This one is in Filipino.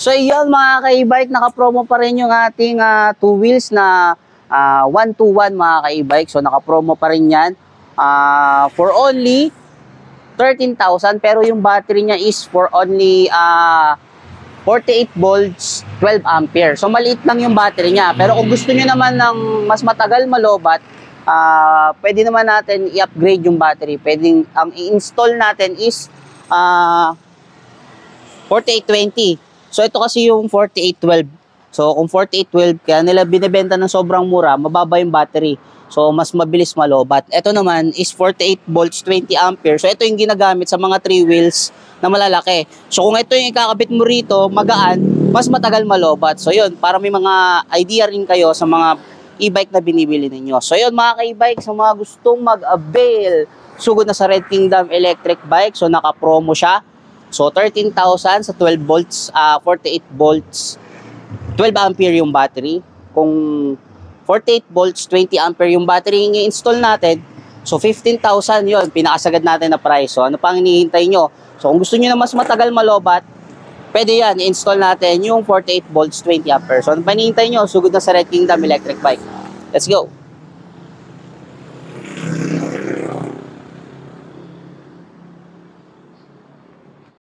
So yun mga ka-e-bike, naka-promo pa rin yung ating two wheels na 1-to-1 mga ka-e-bike. So naka-promo pa rin yan for only 13,000, pero yung battery niya is for only 48 volts, 12 ampere. So maliit lang yung battery niya. Pero kung gusto niyo naman ng mas matagal malobat, pwede naman natin i-upgrade yung battery. Pwedeng ang i-install natin is 4820. So ito kasi yung 4812. So kung 4812, kaya nila binebenta ng sobrang mura, mababa yung battery. So mas mabilis malobat. Ito naman is 48 volts, 20 ampere. So ito yung ginagamit sa mga 3 wheels na malalaki. So kung ito yung ikakabit mo rito, magaan, mas matagal malobat. So yun, para may mga idea rin kayo sa mga e-bike na binibili ninyo. So yun mga ka-e-bike, sa mga gustong mag-avail, sugod na sa Red Kingdom electric bike. So naka-promo siya. So 13,000 sa 12 volts, 48 volts, 12 ampere yung battery. Kung 48 volts, 20 ampere yung battery yung i-install natin, so 15,000 yun, pinakasagad natin na price. So ano pang hinihintay nyo? So kung gusto nyo na mas matagal malobat, pwede yan, i-install natin yung 48 volts, 20 ampere. So ano pa hinihintay nyo? Sugod na sa Red Kingdom electric bike. Let's go!